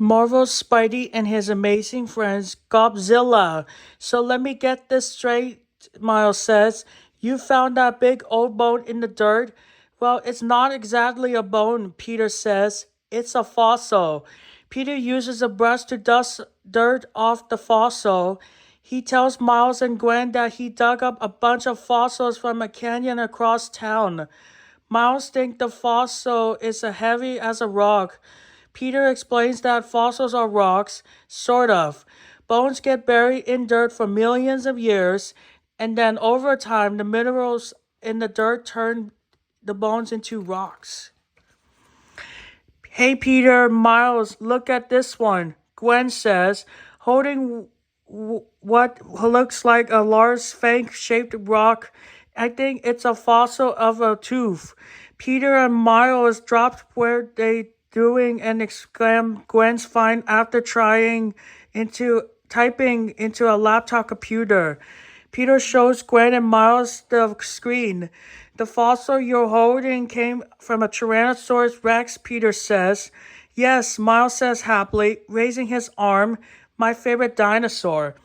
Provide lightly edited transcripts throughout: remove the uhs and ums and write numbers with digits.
Marvel's Spidey and his amazing friends Gob-zilla. So let me get this straight, Miles says. You found that big old bone in the dirt? Well, it's not exactly a bone, Peter says. It's a fossil. Peter uses a brush to dust dirt off the fossil. He tells Miles and Gwen that he dug up a bunch of fossils from a canyon across town. Miles thinks the fossil is as heavy as a rock. Peter explains that fossils are rocks, sort of. Bones get buried in dirt for millions of years, and then over time, the minerals in the dirt turn the bones into rocks. Hey Peter, Miles, look at this one, Gwen says, holding what looks like a large fang-shaped rock. I think it's a fossil of a tooth. Peter and Miles dropped where they doing and exclaimed Gwen's find after typing into a laptop computer. Peter shows Gwen and Miles the screen. The fossil you're holding came from a Tyrannosaurus Rex, Peter says. Yes, Miles says happily, raising his arm. My favorite dinosaur.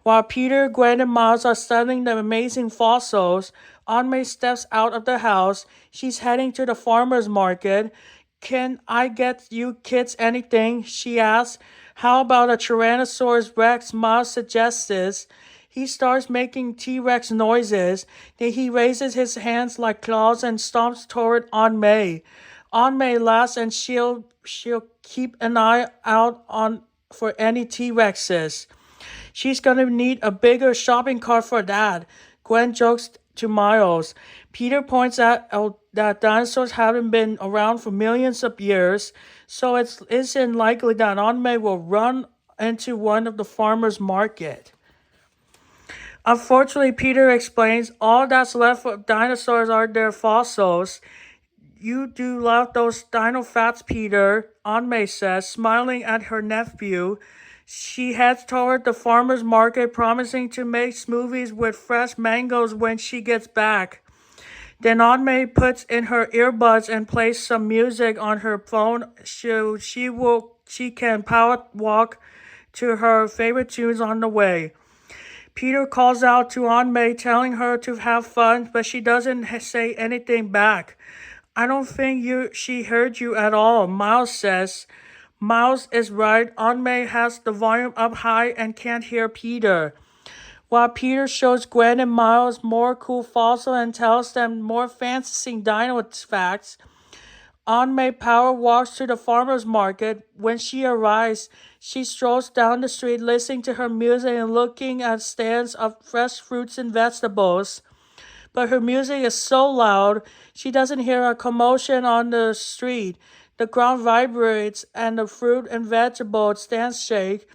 While Peter, Gwen, and Miles are studying the amazing fossils, Aunt May steps out of the house. She's heading to the farmer's market. Can I get you kids anything? She asks. How about a Tyrannosaurus Rex? Miles suggests. He starts making T-Rex noises. Then he raises his hands like claws and stomps toward Aunt May. Aunt May laughs and she'll keep an eye out on for any T-Rexes. She's gonna need a bigger shopping cart for that, Gwen jokes to Miles. Peter points out that dinosaurs haven't been around for millions of years, so it isn't likely that Aunt May will run into one of the farmers' market. Unfortunately, Peter explains, all that's left of dinosaurs are their fossils. You do love those dino fats, Peter, Aunt May says, smiling at her nephew. She heads toward the farmer's market, promising to make smoothies with fresh mangoes when she gets back. Then Aunt May puts in her earbuds and plays some music on her phone so she can power walk to her favorite tunes on the way. Peter calls out to Aunt May, telling her to have fun, but she doesn't say anything back. I don't think she heard you at all, Miles says. Miles is right. Aunt May has the volume up high and can't hear Peter. While Peter shows Gwen and Miles more cool fossils and tells them more fancy dino facts, Aunt May power walks to the farmer's market. When she arrives, she strolls down the street listening to her music and looking at stands of fresh fruits and vegetables. But her music is so loud, she doesn't hear a commotion on the street. The ground vibrates and the fruit and vegetable stands shake.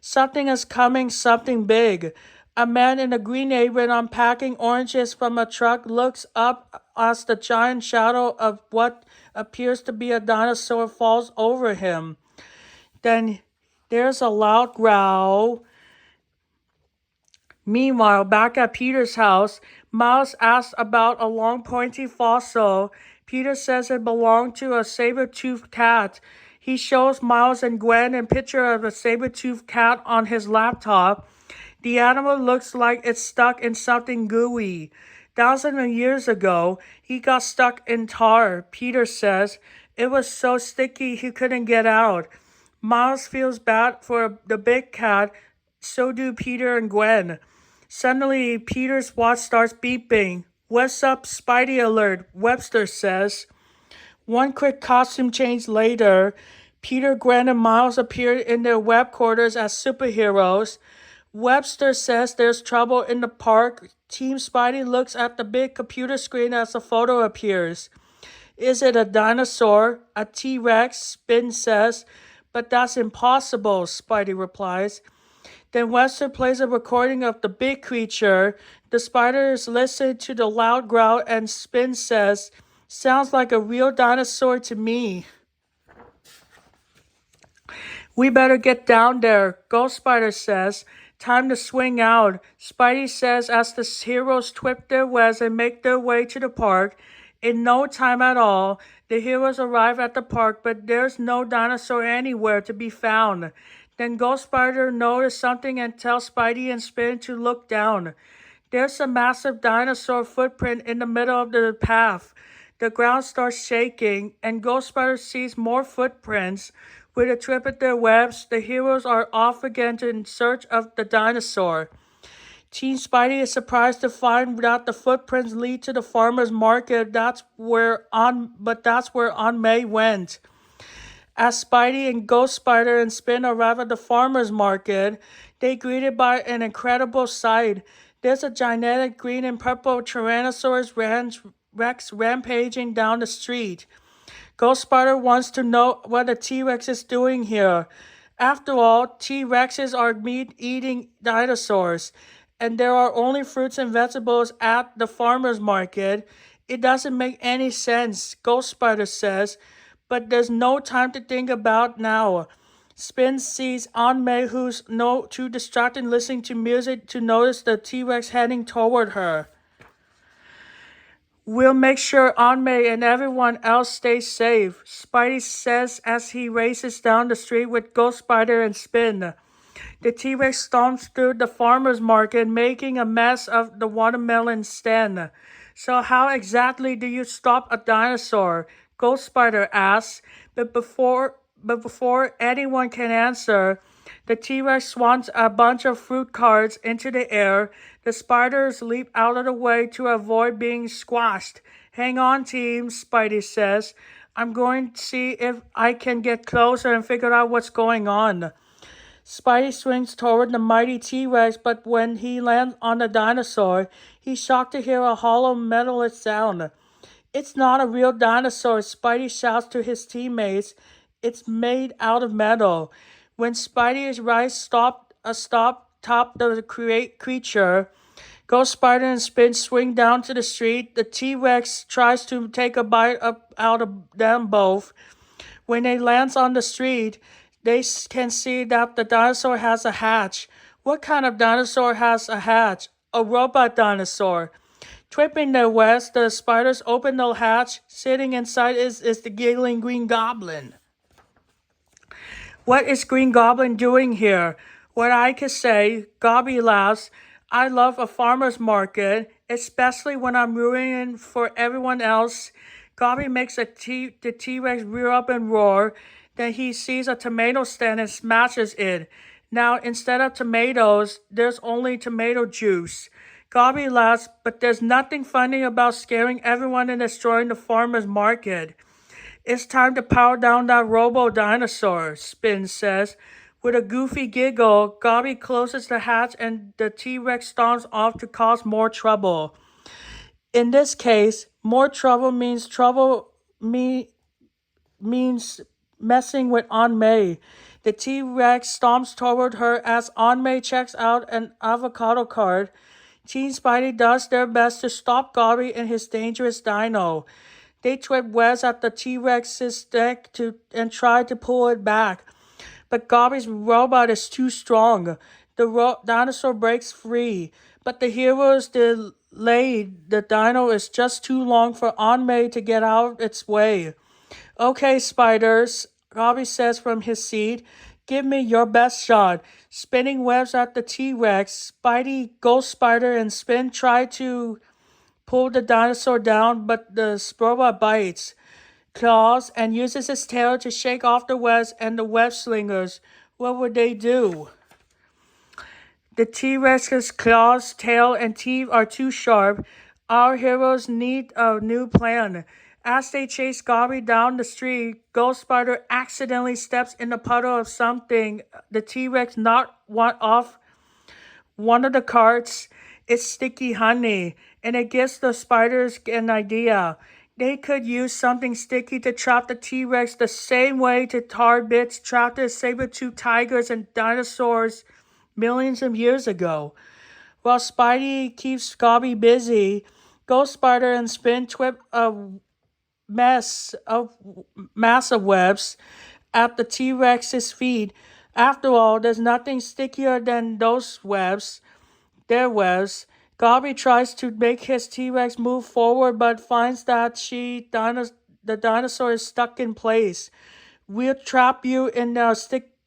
Something is coming, something big. A man in a green apron unpacking oranges from a truck looks up as the giant shadow of what appears to be a dinosaur falls over him. Then there's a loud growl. Meanwhile, back at Peter's house, Miles asks about a long pointy fossil. Peter says it belonged to a saber-toothed cat. He shows Miles and Gwen a picture of a saber-toothed cat on his laptop. The animal looks like it's stuck in something gooey. Thousands of years ago, he got stuck in tar, Peter says. It was so sticky he couldn't get out. Miles feels bad for the big cat. So do Peter and Gwen. Suddenly, Peter's watch starts beeping. What's up, Spidey alert, Webster says. One quick costume change later, Peter, Gwen, and Miles appear in their web quarters as superheroes. Webster says there's trouble in the park. Team Spidey looks at the big computer screen as a photo appears. Is it a dinosaur? A T-Rex? Spin says. But that's impossible, Spidey replies. Then Webster plays a recording of the big creature. The spiders listen to the loud growl and Spin says, sounds like a real dinosaur to me. We better get down there, Ghost Spider says. Time to swing out, Spidey says as the heroes twist their webs and make their way to the park. In no time at all, The heroes arrive at the park, but there's no dinosaur anywhere to be found. Then Ghost Spider notices something and tells Spidey and Spin to look down. There's a massive dinosaur footprint in the middle of the path. The ground starts shaking, and Ghost Spider sees more footprints. With a trip at their webs, the heroes are off again in search of the dinosaur. Teen Spidey is surprised to find that the footprints lead to the farmer's market. That's where Aunt May went. As Spidey and Ghost Spider and Spin arrive at the farmer's market, they greeted by an incredible sight. There's a gigantic green and purple Tyrannosaurus Rex rampaging down the street. Ghost Spider wants to know what the T-Rex is doing here. After all, T-Rexes are meat-eating dinosaurs, and there are only fruits and vegetables at the farmer's market. It doesn't make any sense, Ghost Spider says, but there's no time to think about now. Spin sees Aunt May, who's too distracted listening to music to notice the T-Rex heading toward her. We'll make sure Aunt May and everyone else stays safe, Spidey says as he races down the street with Ghost Spider and Spin. The T-Rex stomps through the farmer's market, making a mess of the watermelon stand. So how exactly do you stop a dinosaur? Ghost Spider asks, but before anyone can answer, the T-Rex swats a bunch of fruit carts into the air. The spiders leap out of the way to avoid being squashed. Hang on, team, Spidey says. I'm going to see if I can get closer and figure out what's going on. Spidey swings toward the mighty T-Rex, but when he lands on the dinosaur, he's shocked to hear a hollow metallic sound. It's not a real dinosaur, Spidey shouts to his teammates. It's made out of metal. When Spidey arrives top the creature, Ghost Spider and Spin swing down to the street. The T-Rex tries to take a bite out of them both. When they land on the street, they can see that the dinosaur has a hatch. What kind of dinosaur has a hatch? A robot dinosaur. Tripping their webs, the spiders open the hatch. Sitting inside is the giggling Green Goblin. What is Green Goblin doing here? What I could say, Gobby laughs. I love a farmer's market, especially when I'm rooting for everyone else. Gobby makes the T-Rex rear up and roar. Then he sees a tomato stand and smashes it. Now, instead of tomatoes, there's only tomato juice. Gobby laughs, but there's nothing funny about scaring everyone and destroying the farmer's market. It's time to power down that robo-dinosaur, Spin says. With a goofy giggle, Gobby closes the hatch and the T-Rex stomps off to cause more trouble. In this case, more trouble means messing with Aunt May. The T-Rex stomps toward her as Aunt May checks out an avocado cart. Teen Spidey does their best to stop Gobby and his dangerous dino. They trip webs at the T-Rex's neck and try to pull it back. But Gobby's robot is too strong. The dinosaur breaks free. But the heroes delayed. The dino is just too long for Aunt May to get out of its way. Okay, spiders, Gobby says from his seat. Give me your best shot. Spinning webs at the T-Rex, Spidey, Ghost Spider, and Spin try to pull the dinosaur down, but the robot bites, claws, and uses its tail to shake off the webs and the web slingers. What would they do? The T-Rex's claws, tail, and teeth are too sharp. Our heroes need a new plan. As they chase Gobby down the street, Ghost Spider accidentally steps in a puddle of something. The T-Rex knocked off one of the carts. It's sticky honey, and it gives the spiders an idea. They could use something sticky to trap the T-Rex the same way the tar bits trapped the saber-toothed tigers and dinosaurs millions of years ago. While Spidey keeps Gobby busy, Ghost Spider and Spin twip a mass of webs at the T-Rex's feet. After all, there's nothing stickier than those webs. Their webs. Gobby tries to make his T-Rex move forward, but finds that the dinosaur is stuck in place. We'll trap you in the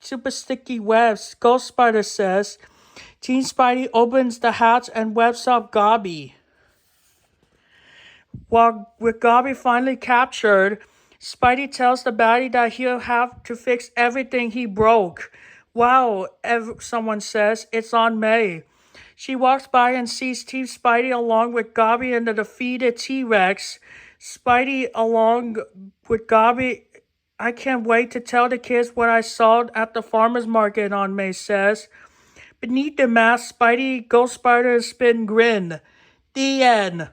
super sticky webs, Ghost Spider says. Teen Spidey opens the hatch and webs up Gobby. While with Gobby finally captured, Spidey tells the baddie that he'll have to fix everything he broke. Wow, someone says, it's on May. She walks by and sees Team Spidey along with Gobby and the defeated T-Rex. Spidey along with Gobby. I can't wait to tell the kids what I saw at the farmer's market, on May says. Beneath the mask, Spidey, Ghost Spider, and Spin grin. The end.